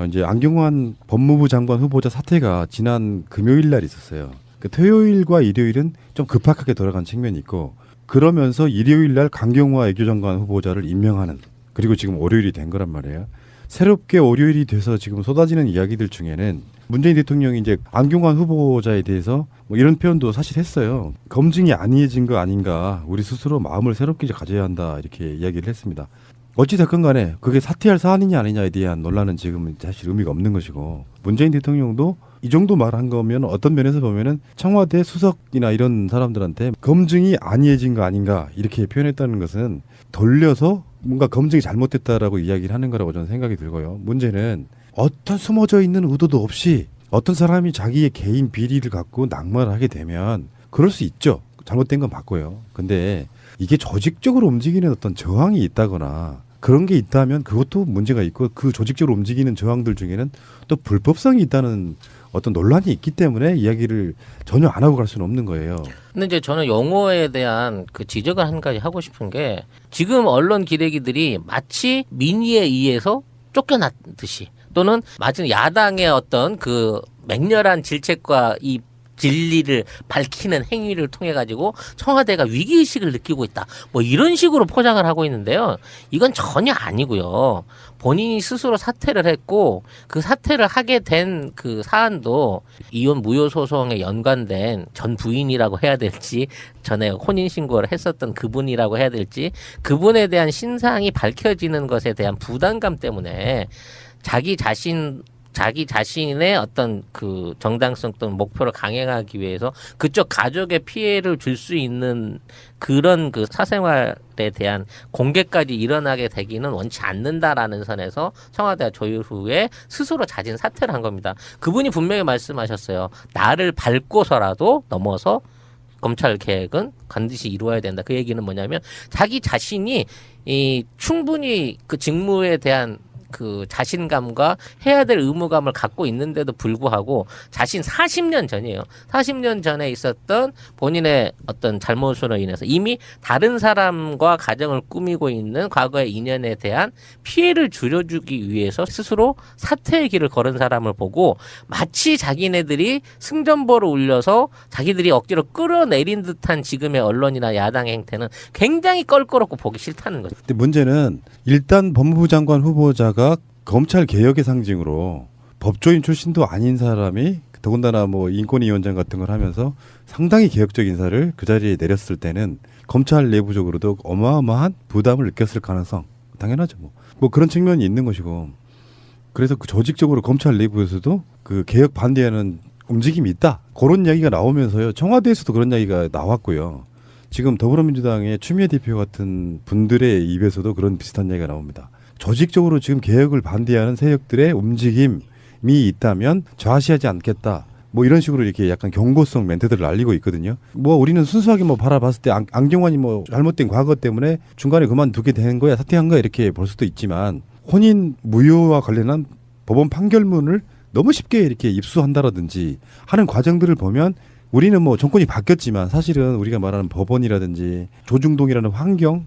이제 안경환 법무부 장관 후보자 사퇴가 지난 금요일 날 있었어요. 그 토요일과 일요일은 좀 급박하게 돌아간 측면이 있고 그러면서 일요일 날 강경화 외교장관 후보자를 임명하는 그리고 지금 월요일이 된 거란 말이에요. 새롭게 월요일이 돼서 지금 쏟아지는 이야기들 중에는 문재인 대통령이 이제 안경환 후보자에 대해서 뭐 이런 표현도 사실 했어요. 검증이 아니해진 거 아닌가. 우리 스스로 마음을 새롭게 가져야 한다. 이렇게 이야기를 했습니다. 어찌됐건 간에 그게 사퇴할 사안이냐 아니냐에 대한 논란은 지금 사실 의미가 없는 것이고 문재인 대통령도 이 정도 말한 거면 어떤 면에서 보면은 청와대 수석이나 이런 사람들한테 검증이 아니해진 거 아닌가 이렇게 표현했다는 것은 돌려서 뭔가 검증이 잘못됐다라고 이야기를 하는 거라고 저는 생각이 들고요. 문제는 어떤 숨어져 있는 의도도 없이 어떤 사람이 자기의 개인 비리를 갖고 낙마를 하게 되면 그럴 수 있죠. 잘못된 건 맞고요. 근데 이게 조직적으로 움직이는 어떤 저항이 있다거나 그런 게 있다면 그것도 문제가 있고 그 조직적으로 움직이는 저항들 중에는 또 불법성이 있다는 어떤 논란이 있기 때문에 이야기를 전혀 안 하고 갈 수는 없는 거예요. 근데 이제 저는 용어에 대한 그 지적을 한 가지 하고 싶은 게 지금 언론 기레기들이 마치 민의에 의해서 쫓겨났듯이 또는 마치 야당의 어떤 그 맹렬한 질책과 이 진리를 밝히는 행위를 통해 가지고 청와대가 위기의식을 느끼고 있다. 뭐 이런 식으로 포장을 하고 있는데요. 이건 전혀 아니고요. 본인이 스스로 사퇴를 했고 그 사퇴를 하게 된 그 사안도 이혼 무효 소송에 연관된 전 부인이라고 해야 될지 전에 혼인신고를 했었던 그분이라고 해야 될지 그분에 대한 신상이 밝혀지는 것에 대한 부담감 때문에 자기 자신의 어떤 그 정당성 또는 목표를 강행하기 위해서 그쪽 가족의 피해를 줄 수 있는 그런 그 사생활에 대한 공개까지 일어나게 되기는 원치 않는다라는 선에서 청와대가 조율 후에 스스로 자진 사퇴를 한 겁니다. 그분이 분명히 말씀하셨어요. 나를 밟고서라도 넘어서 검찰 개혁은 반드시 이루어야 된다. 그 얘기는 뭐냐면 자기 자신이 이 충분히 그 직무에 대한 그 자신감과 해야 될 의무감을 갖고 있는데도 불구하고 자신 40년 전이에요. 40년 전에 있었던 본인의 어떤 잘못으로 인해서 이미 다른 사람과 가정을 꾸미고 있는 과거의 인연에 대한 피해를 줄여주기 위해서 스스로 사퇴의 길을 걸은 사람을 보고 마치 자기네들이 승전보를 울려서 자기들이 억지로 끌어내린 듯한 지금의 언론이나 야당의 행태는 굉장히 껄끄럽고 보기 싫다는 거죠. 근데 문제는 일단 법무부 장관 후보자가 검찰 개혁의 상징으로 법조인 출신도 아닌 사람이 더군다나 뭐 인권위원장 같은 걸 하면서 상당히 개혁적 인사를 그 자리에 내렸을 때는 검찰 내부적으로도 어마어마한 부담을 느꼈을 가능성 당연하죠. 뭐 그런 측면이 있는 것이고 그래서 그 조직적으로 검찰 내부에서도 그 개혁 반대하는 움직임이 있다. 그런 이야기가 나오면서요. 청와대에서도 그런 이야기가 나왔고요. 지금 더불어민주당의 추미애 대표 같은 분들의 입에서도 그런 비슷한 이야기가 나옵니다. 조직적으로 지금 개혁을 반대하는 세력들의 움직임이 있다면 좌시하지 않겠다. 뭐 이런 식으로 이렇게 약간 경고성 멘트들을 날리고 있거든요. 뭐 우리는 순수하게 뭐 바라봤을 때 안경환이 뭐 잘못된 과거 때문에 중간에 그만두게 되는 거야, 사퇴한 거야 이렇게 볼 수도 있지만 혼인 무효와 관련한 법원 판결문을 너무 쉽게 이렇게 입수한다라든지 하는 과정들을 보면 우리는 뭐 정권이 바뀌었지만 사실은 우리가 말하는 법원이라든지 조중동이라는 환경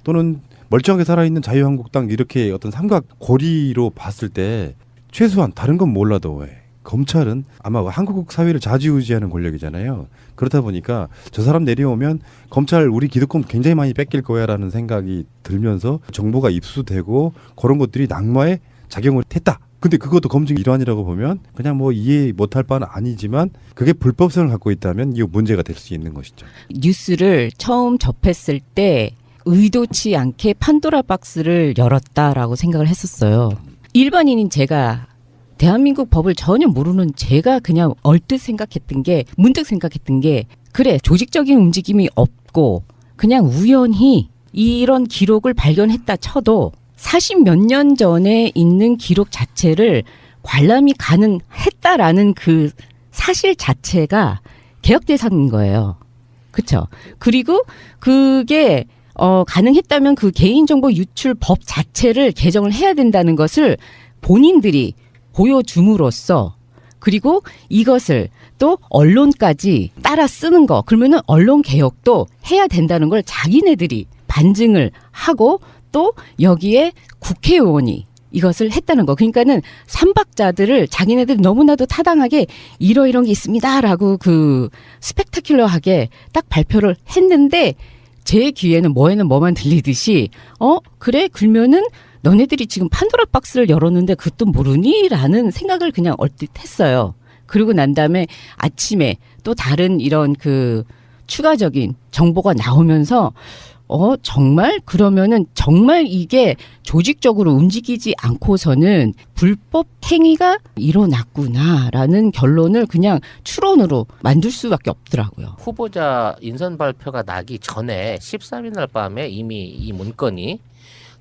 또는 멀쩡하게 살아있는 자유한국당 이렇게 어떤 삼각 고리로 봤을 때 최소한 다른 건 몰라도 검찰은 아마 한국 사회를 좌지우지하는 권력이잖아요. 그렇다 보니까 저 사람 내려오면 검찰 우리 기득권 굉장히 많이 뺏길 거야라는 생각이 들면서 정보가 입수되고 그런 것들이 낙마에 작용을 했다. 근데 그것도 검증 일환이라고 보면 그냥 뭐 이해 못할 바는 아니지만 그게 불법성을 갖고 있다면 이거 문제가 될 수 있는 것이죠. 뉴스를 처음 접했을 때 의도치 않게 판도라 박스를 열었다라고 생각을 했었어요. 일반인인 제가 대한민국 법을 전혀 모르는 제가 그냥 얼뜻 생각했던 게 문득 생각했던 게 그래 조직적인 움직임이 없고 그냥 우연히 이런 기록을 발견했다 쳐도 40 몇 년 전에 있는 기록 자체를 관람이 가능했다라는 그 사실 자체가 개혁 대상인 거예요. 그렇죠? 그리고 그게 가능했다면 그 개인정보 유출 법 자체를 개정을 해야 된다는 것을 본인들이 보여줌으로써 그리고 이것을 또 언론까지 따라 쓰는 거 그러면은 언론 개혁도 해야 된다는 걸 자기네들이 반증을 하고 또 여기에 국회의원이 이것을 했다는 거. 그러니까는 삼박자들을 자기네들이 너무나도 타당하게 이러이런 게 있습니다라고 그 스펙타큘러하게 딱 발표를 했는데 제 귀에는 뭐에는 뭐만 들리듯이 그래 그러면은 너네들이 지금 판도라 박스를 열었는데 그것도 모르니? 라는 생각을 그냥 얼핏 했어요. 그리고 난 다음에 아침에 또 다른 이런 그 추가적인 정보가 나오면서 정말 그러면은 정말 이게 조직적으로 움직이지 않고서는 불법 행위가 일어났구나라는 결론을 그냥 추론으로 만들 수밖에 없더라고요. 후보자 인선 발표가 나기 전에 13일 날 밤에 이미 이 문건이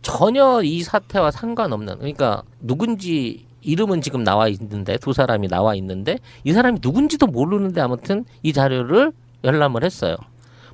전혀 이 사태와 상관없는, 그러니까 누군지 이름은 지금 나와 있는데 두 사람이 나와 있는데 이 사람이 누군지도 모르는데 아무튼 이 자료를 열람을 했어요.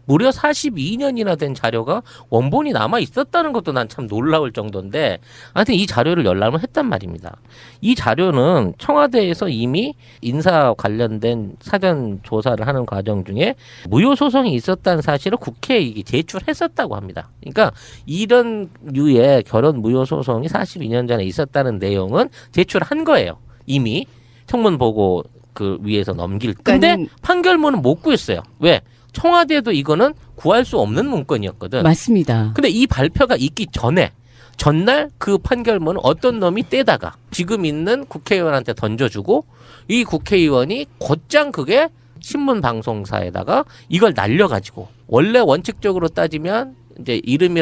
무려 42년이나 된 자료가 원본이 남아 있었다는 것도 난 참 놀라울 정도인데, 하여튼 이 자료를 열람을 했단 말입니다. 이 자료는 청와대에서 이미 인사 관련된 사전 조사를 하는 과정 중에 무효 소송이 있었다는 사실을 국회에 제출했었다고 합니다. 그러니까 이런 류의 결혼 무효 소송이 42년 전에 있었다는 내용은 제출한 거예요. 이미 청문 보고 그 위에서 넘길. 근데 판결문은 못 구했어요. 왜? 청와대도 이거는 구할 수 없는 문건이었거든. 맞습니다. 근데 이 발표가 있기 전에 전날 그 판결문을 어떤 놈이 떼다가 지금 있는 국회의원한테 던져주고 이 국회의원이 곧장 그게 신문 방송사에다가 이걸 날려가지고, 원래 원칙적으로 따지면 이제 이름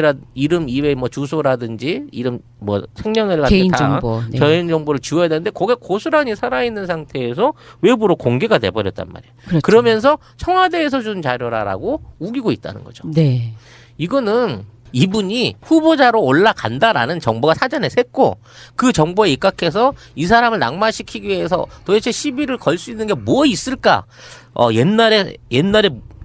이외에 뭐 주소라든지 이름 뭐 생년월 같은 개인정보, 네. 개인정보를 지워야 되는데 그게 고스란히 살아있는 상태에서 외부로 공개가 돼버렸단 말이에요. 그렇죠. 그러면서 청와대에서 준 자료라라고 우기고 있다는 거죠. 네. 이거는 이분이 후보자로 올라간다라는 정보가 사전에 샜고 그 정보에 입각해서 이 사람을 낙마시키기 위해서 도대체 시비를 걸 수 있는 게 뭐 있을까? 옛날에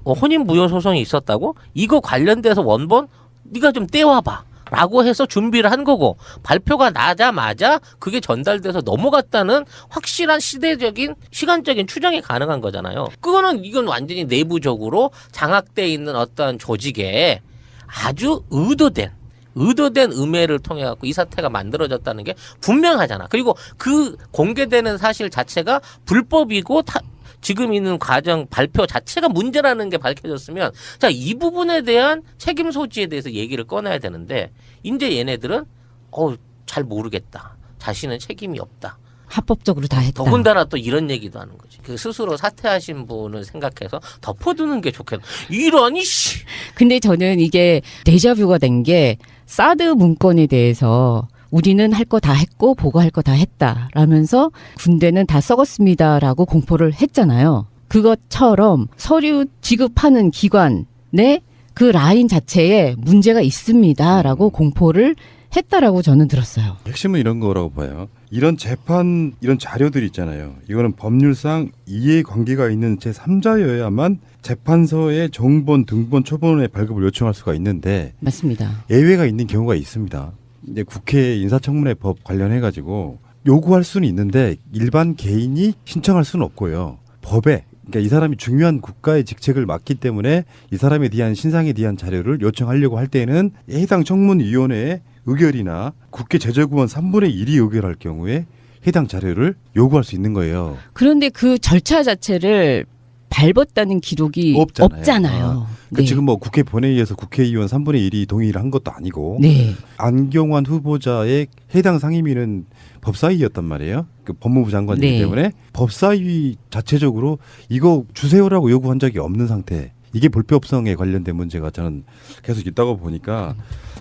혼인 무효 소송이 있었다고? 이거 관련돼서 원본 네가 좀 떼와봐 라고 해서 준비를 한 거고, 발표가 나자마자 그게 전달돼서 넘어갔다는 확실한 시대적인 시간적인 추정이 가능한 거잖아요. 이건 완전히 내부적으로 장악돼 있는 어떤 조직에 아주 의도된 음해를 통해 갖고 이 사태가 만들어졌다는 게 분명하잖아. 그리고 그 공개되는 사실 자체가 불법이고 지금 있는 과정 발표 자체가 문제라는 게 밝혀졌으면, 자, 이 부분에 대한 책임 소지에 대해서 얘기를 꺼내야 되는데 이제 얘네들은 잘 모르겠다, 자신은 책임이 없다, 합법적으로 다 했다. 더군다나 또 이런 얘기도 하는 거지. 그 스스로 사퇴하신 분을 생각해서 덮어두는 게 좋겠다. 이러니 씨. 근데 저는 이게 데자뷰가 된 게 사드 문건에 대해서 우리는 할 거 다 했고 보고할 거 다 했다라면서 군대는 다 썩었습니다라고 공포를 했잖아요. 그것처럼 서류 지급하는 기관의 그 라인 자체에 문제가 있습니다라고 공포를 했다라고 저는 들었어요. 핵심은 이런 거라고 봐요. 이런 재판, 이런 자료들 있잖아요. 이거는 법률상 이해관계가 있는 제3자여야만 재판서에 정본, 등본, 초본의 발급을 요청할 수가 있는데 맞습니다. 예외가 있는 경우가 있습니다. 이제 국회 인사청문회 법 관련해 가지고 요구할 수는 있는데 일반 개인이 신청할 수는 없고요. 법에, 그러니까 이 사람이 중요한 국가의 직책을 맡기 때문에 이 사람에 대한 신상에 대한 자료를 요청하려고 할 때는 해당 청문위원회의 의결이나 국회 제적의원 3분의 1이 의결할 경우에 해당 자료를 요구할 수 있는 거예요. 그런데 그 절차 자체를 밟았다는 기록이 없잖아요. 그 지금 뭐 국회 본회의에서 국회의원 3분의 1이 동의를 한 것도 아니고 네. 안경환 후보자의 해당 상임위는 법사위였단 말이에요. 그 법무부 장관이기 네. 때문에 법사위 자체적으로 이거 주세요라고 요구한 적이 없는 상태. 이게 불법성에 관련된 문제가 저는 계속 있다고 보니까,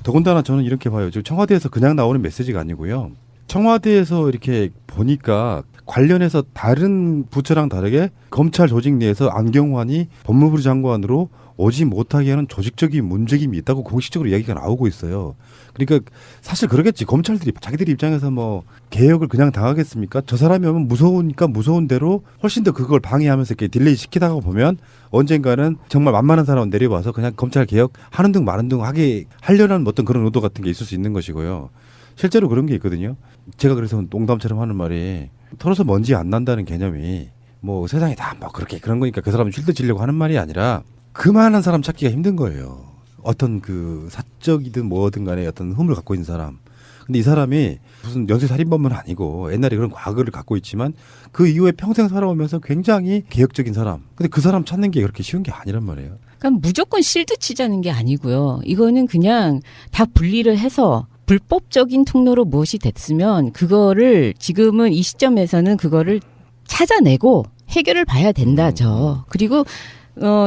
더군다나 저는 이렇게 봐요. 지금 청와대에서 그냥 나오는 메시지가 아니고요. 청와대에서 이렇게 보니까 관련해서 다른 부처랑 다르게 검찰 조직 내에서 안경환이 법무부 장관으로 오지 못하게 하는 조직적인 문책임이 있다고 공식적으로 이야기가 나오고 있어요. 그러니까 사실 그러겠지. 검찰들이 자기들 입장에서 뭐 개혁을 그냥 당하겠습니까? 저 사람이 오면 무서우니까 무서운 대로 훨씬 더 그걸 방해하면서 이렇게 딜레이 시키다가 보면 언젠가는 정말 만만한 사람은 내려와서 그냥 검찰 개혁 하는 등 마는 등 하게 하려는 어떤 그런 의도 같은 게 있을 수 있는 것이고요. 실제로 그런 게 있거든요. 제가 그래서 농담처럼 하는 말이, 털어서 먼지 안 난다는 개념이 뭐 세상에 다 뭐 그렇게 그런 거니까 그 사람 쉴드 지려고 하는 말이 아니라 그만한 사람 찾기가 힘든 거예요. 어떤 그 사적이든 뭐든 간에 어떤 흠을 갖고 있는 사람. 근데 이 사람이 무슨 연쇄살인범은 아니고 옛날에 그런 과거를 갖고 있지만 그 이후에 평생 살아오면서 굉장히 개혁적인 사람. 근데 그 사람 찾는 게 그렇게 쉬운 게 아니란 말이에요. 그러니까 무조건 실드 치자는 게 아니고요. 이거는 그냥 다 분리를 해서 불법적인 통로로 무엇이 됐으면 그거를 지금은 이 시점에서는 그거를 찾아내고 해결을 봐야 된다죠. 그리고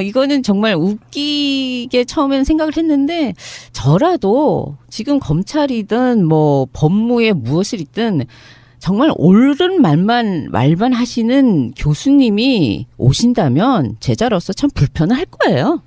이거는 정말 웃기게 처음에는 생각을 했는데 저라도 지금 검찰이든 뭐 법무에 무엇을 있든 정말 옳은 말만 하시는 교수님이 오신다면 제자로서 참 불편할 거예요.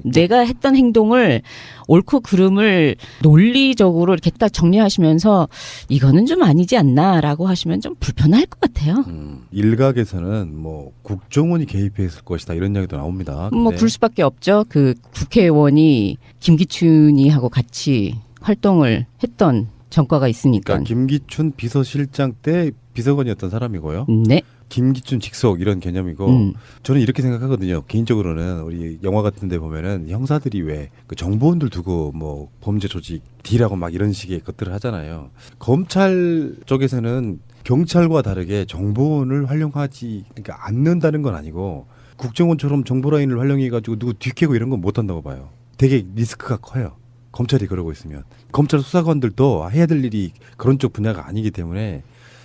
내가 했던 행동을 옳고 그름을 논리적으로 이렇게 딱 정리하시면서 이거는 좀 아니지 않나라고 하시면 좀 불편할 것 같아요. 일각에서는 뭐 국정원이 개입했을 것이다 이런 이야기도 나옵니다. 뭐 근데 그럴 수밖에 없죠. 그 국회의원이 김기춘이하고 같이 활동을 했던 전과가 있으니까. 그러니까 김기춘 비서실장 때 비서관이었던 사람이고요. 네. 김기춘 직속 이런 개념이고 저는 이렇게 생각하거든요. 개인적으로는 우리 영화 같은 데 보면은 형사들이 왜 그 정보원들 두고 뭐 범죄 조직 D라고 막 이런 식의 것들을 하잖아요. 검찰 쪽에서는 경찰과 다르게 정보원을 활용하지 그러니까 않는다는 건 아니고 국정원처럼 정보 라인을 활용해 가지고 누구 뒤캐고 이런 건 못 한다고 봐요. 되게 리스크가 커요. 검찰이 그러고 있으면 검찰 수사관들도 해야 될 일이 그런 쪽 분야가 아니기 때문에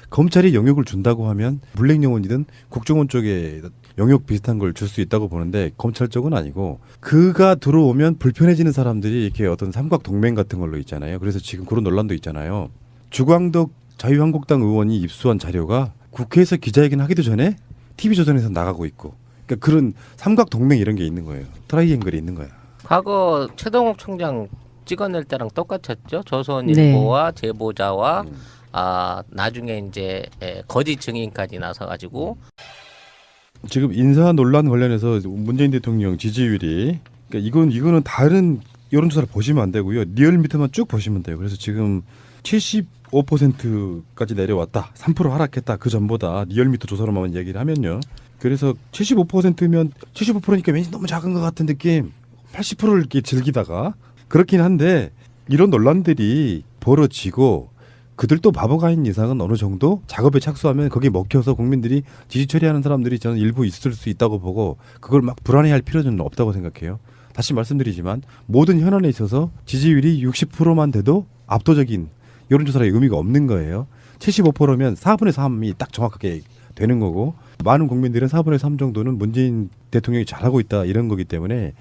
검찰이 영역을 준다고 하면 물냉영원이든 국정원 쪽에 영역 비슷한 걸 줄 수 있다고 보는데 검찰 쪽은 아니고 그가 들어오면 불편해지는 사람들이 이렇게 어떤 삼각 동맹 같은 걸로 있잖아요. 그래서 지금 그런 논란도 있잖아요. 주광덕 자유한국당 의원이 입수한 자료가 국회에서 기자회견 하기도 전에 TV조선에서 나가고 있고 그러니까 그런 삼각 동맹 이런 게 있는 거예요. 트라이앵글이 있는 거야. 과거 최동욱 총장 찍어낼 때랑 똑같았죠. 조선일보와 제보자와 나중에 이제 거짓 증인까지 나서가지고 지금 인사 논란 관련해서 문재인 대통령 지지율이 그러니까 이거는 다른 여론조사를 보시면 안 되고요. 리얼미터만 쭉 보시면 돼요. 그래서 지금 75%까지 내려왔다. 3% 하락했다. 그 전보다 리얼미터 조사로만 얘기를 하면요. 그래서 75%면 75%니까 왠지 너무 작은 것 같은 느낌. 80%를 이렇게 즐기다가 그렇긴 한데 이런 논란들이 벌어지고 그들도 바보가 아닌 이상은 어느 정도 작업에 착수하면 거기에 먹혀서 국민들이 지지 처리하는 사람들이 저는 일부 있을 수 있다고 보고 그걸 막 불안해할 필요는 없다고 생각해요. 다시 말씀드리지만 모든 현안에 있어서 지지율이 60%만 돼도 압도적인 여론조사의 의미가 없는 거예요. 75%면 4분의 3이 딱 정확하게 되는 거고 많은 국민들은 4분의 3 정도는 문재인 대통령이 잘하고 있다 이런 거기 때문에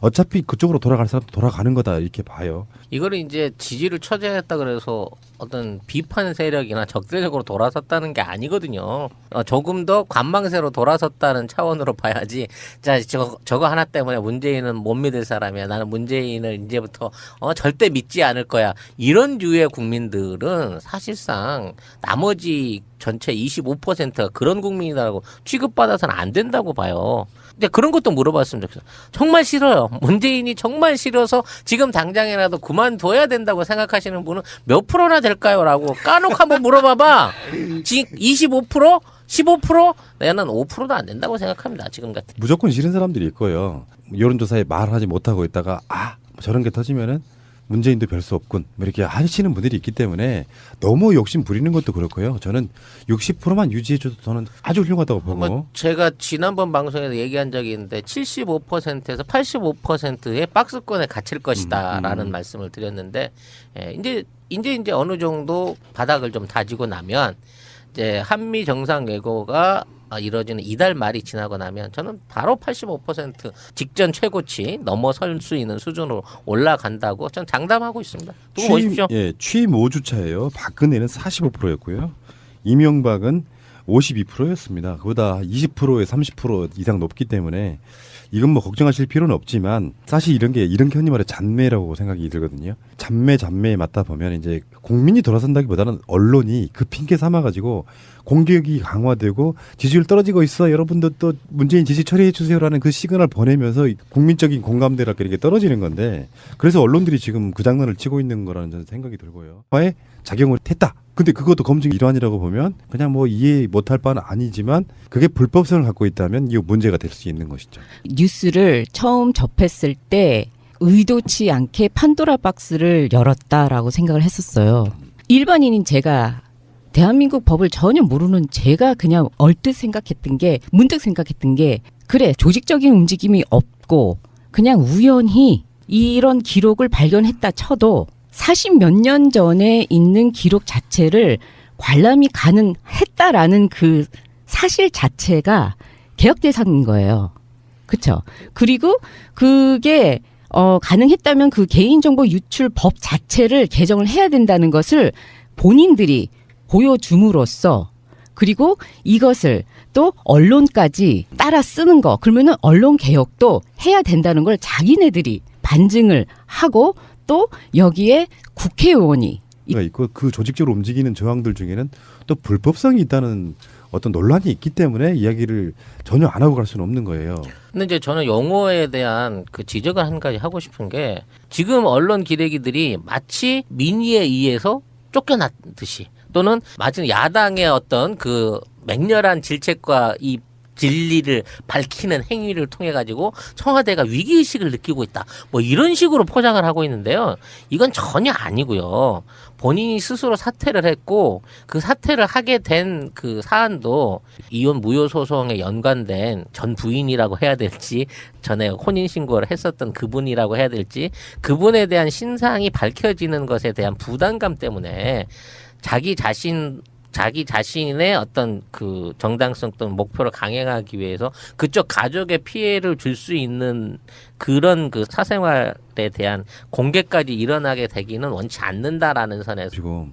어차피 그쪽으로 돌아갈 사람도 돌아가는 거다 이렇게 봐요. 이거를 이제 지지를 처지했다 그래서 어떤 비판 세력이나 적대적으로 돌아섰다는 게 아니거든요. 조금 더 관망세로 돌아섰다는 차원으로 봐야지. 자, 저거 하나 때문에 문재인은 못 믿을 사람이야. 나는 문재인을 이제부터 절대 믿지 않을 거야. 이런 류의 국민들은 사실상 나머지 전체 25%가 그런 국민이라고 취급받아서는 안 된다고 봐요. 근데 그런 것도 물어봤으면 좋겠어요. 정말 싫어요. 문재인이 정말 싫어서 지금 당장이라도 그만둬야 된다고 생각하시는 분은 몇 프로나 될까요? 라고 까놓고 한번 물어봐봐. 지금 25%? 15%? 나는 5%도 안 된다고 생각합니다. 지금 같은. 무조건 싫은 사람들이 있고요. 여론조사에 말하지 못하고 있다가 저런 게 터지면은 문재인도 별 수 없군 이렇게 하시는 분들이 있기 때문에 너무 욕심 부리는 것도 그렇고요. 저는 60%만 유지해줘도 저는 아주 훌륭하다고 보고. 제가 지난번 방송에서 얘기한 적이 있는데 75%에서 85%의 박스권에 갇힐 것이다라는 말씀을 드렸는데 이제 어느 정도 바닥을 좀 다지고 나면 이제 한미 정상회고가 이뤄지는 이달 말이 지나고 나면 저는 바로 85% 직전 최고치 넘어설 수 있는 수준으로 올라간다고 저는 장담하고 있습니다. 두고 보십시오. 취임 5주차예요. 박근혜는 45%였고요. 이명박은 52%였습니다. 그보다 20%에 30% 이상 높기 때문에 이건 뭐 걱정하실 필요는 없지만 사실 이런 게 흔히 말해 잔매라고 생각이 들거든요. 잔매에 맞다 보면 이제 국민이 돌아선다기보다는 언론이 그 핑계 삼아가지고 공격이 강화되고 지지율 떨어지고 있어. 여러분도 또 문재인 지지 처리해 주세요라는 그 시그널 보내면서 국민적인 공감대가 이렇게 떨어지는 건데 그래서 언론들이 지금 그 장난을 치고 있는 거라는 저는 생각이 들고요. 에 작용을 했다. 근데 그것도 검증 일환이라고 보면 그냥 뭐 이해 못할 바는 아니지만 그게 불법성을 갖고 있다면 이 문제가 될 수 있는 것이죠. 뉴스를 처음 접했을 때 의도치 않게 판도라 박스를 열었다라고 생각을 했었어요. 일반인인 제가 대한민국 법을 전혀 모르는 제가 그냥 얼뜻 생각했던 게 문득 생각했던 게 그래 조직적인 움직임이 없고 그냥 우연히 이런 기록을 발견했다 쳐도 40몇 년 전에 있는 기록 자체를 관람이 가능했다라는 그 사실 자체가 개혁 대상인 거예요. 그렇죠? 그리고 그게 가능했다면 그 개인정보 유출 법 자체를 개정을 해야 된다는 것을 본인들이 보여줌으로써 그리고 이것을 또 언론까지 따라 쓰는 거 그러면은 언론 개혁도 해야 된다는 걸 자기네들이 반증을 하고 또 여기에 국회의원이 있고 그 조직적으로 움직이는 저항들 중에는 또 불법성이 있다는 어떤 논란이 있기 때문에 이야기를 전혀 안 하고 갈 수는 없는 거예요. 근데 이제 저는 용어에 대한 그 지적을 한 가지 하고 싶은 게 지금 언론 기레기들이 마치 민의에 의해서 쫓겨났듯이 또는 마치 야당의 어떤 그 맹렬한 질책과 이 진리를 밝히는 행위를 통해 가지고 청와대가 위기의식을 느끼고 있다. 뭐 이런 식으로 포장을 하고 있는데요. 이건 전혀 아니고요. 본인이 스스로 사퇴를 했고 그 사퇴를 하게 된 그 사안도 이혼 무효 소송에 연관된 전 부인이라고 해야 될지 전에 혼인신고를 했었던 그분이라고 해야 될지 그분에 대한 신상이 밝혀지는 것에 대한 부담감 때문에 자기 자신의 어떤 그 정당성 또는 목표를 강행하기 위해서 그쪽 가족의 피해를 줄 수 있는 그런 그 사생활에 대한 공개까지 일어나게 되기는 원치 않는다라는 선에서 지금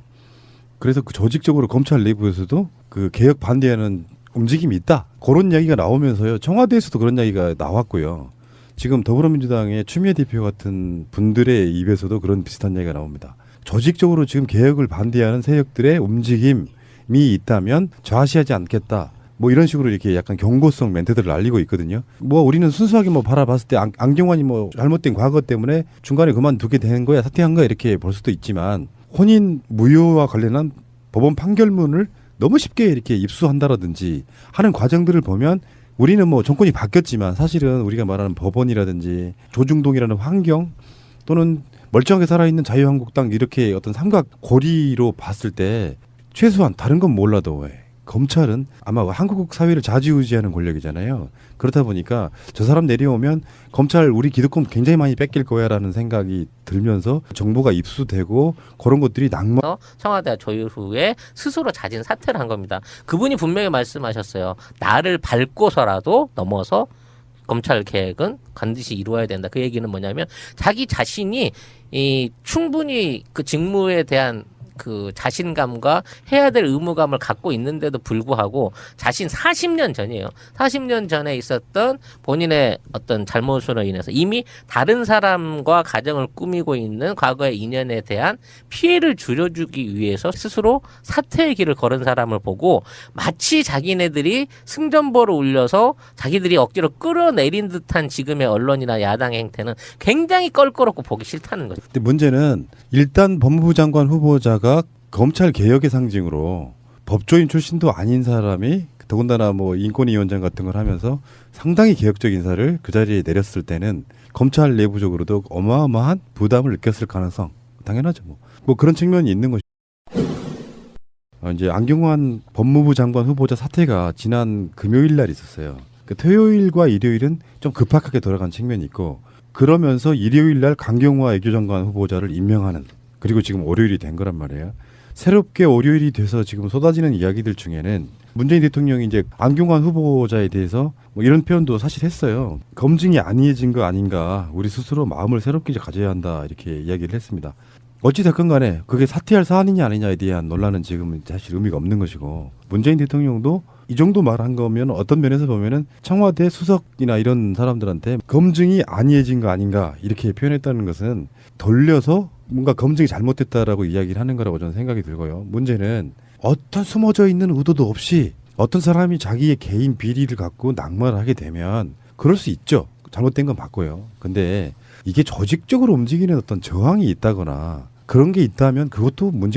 그래서 그 조직적으로 검찰 내부에서도 그 개혁 반대하는 움직임이 있다. 그런 이야기가 나오면서요. 청와대에서도 그런 이야기가 나왔고요. 지금 더불어민주당의 추미애 대표 같은 분들의 입에서도 그런 비슷한 이야기가 나옵니다. 조직적으로 지금 개혁을 반대하는 세력들의 움직임이 있다면 좌시하지 않겠다. 뭐 이런 식으로 이렇게 약간 경고성 멘트들을 날리고 있거든요. 뭐 우리는 순수하게 뭐 바라봤을 때 안경환이 뭐 잘못된 과거 때문에 중간에 그만두게 된 거야, 사퇴한 거야 이렇게 볼 수도 있지만 혼인 무효와 관련한 법원 판결문을 너무 쉽게 이렇게 입수한다라든지 하는 과정들을 보면 우리는 뭐 정권이 바뀌었지만 사실은 우리가 말하는 법원이라든지 조중동이라는 환경 또는 멀쩡하게 살아있는 자유한국당 이렇게 어떤 삼각 고리로 봤을 때 최소한 다른 건 몰라도 검찰은 아마 한국 사회를 좌지우지하는 권력이잖아요. 그렇다 보니까 저 사람 내려오면 검찰 우리 기득권 굉장히 많이 뺏길 거야라는 생각이 들면서 정보가 입수되고 그런 것들이 청와대가 조율 후에 스스로 자진 사퇴를 한 겁니다. 그분이 분명히 말씀하셨어요. 나를 밟고서라도 넘어서 검찰 개혁은 반드시 이루어야 된다. 그 얘기는 뭐냐면 자기 자신이 충분히 그 직무에 대한 그 자신감과 해야 될 의무감을 갖고 있는데도 불구하고 자신 40년 전이에요. 40년 전에 있었던 본인의 어떤 잘못으로 인해서 이미 다른 사람과 가정을 꾸미고 있는 과거의 인연에 대한 피해를 줄여주기 위해서 스스로 사퇴의 길을 걸은 사람을 보고 마치 자기네들이 승전보를 울려서 자기들이 억지로 끌어내린 듯한 지금의 언론이나 야당의 행태는 굉장히 껄끄럽고 보기 싫다는 거죠. 근데 문제는 일단 법무부 장관 후보자가 검찰 개혁의 상징으로 법조인 출신도 아닌 사람이 더군다나 뭐 인권위원장 같은 걸 하면서 상당히 개혁적 인사를 그 자리에 내렸을 때는 검찰 내부적으로도 어마어마한 부담을 느꼈을 가능성 당연하죠. 뭐 그런 측면이 있는 것이죠. 이제 안경환 법무부 장관 후보자 사퇴가 지난 금요일 날 있었어요. 그 토요일과 일요일은 좀 급박하게 돌아간 측면이 있고 그러면서 일요일 날 강경화 외교장관 후보자를 임명하는 그리고 지금 월요일이 된 거란 말이에요. 새롭게 월요일이 돼서 지금 쏟아지는 이야기들 중에는 문재인 대통령이 이제 안경환 후보자에 대해서 뭐 이런 표현도 사실 했어요. 검증이 안이해진 거 아닌가. 우리 스스로 마음을 새롭게 가져야 한다. 이렇게 이야기를 했습니다. 어찌됐건 간에 그게 사퇴할 사안이냐 아니냐에 대한 논란은 지금은 사실 의미가 없는 것이고 문재인 대통령도 이 정도 말한 거면 어떤 면에서 보면은 청와대 수석이나 이런 사람들한테 검증이 안이해진 거 아닌가 이렇게 표현했다는 것은 돌려서 뭔가 검증이 잘못됐다라고 이야기를 하는 거라고 저는 생각이 들고요. 문제는 어떤 숨어져 있는 의도도 없이 어떤 사람이 자기의 개인 비리를 갖고 낙마를 하게 되면 그럴 수 있죠. 잘못된 건 맞고요. 근데 이게 조직적으로 움직이는 어떤 저항이 있다거나 그런 게 있다면 그것도 문제가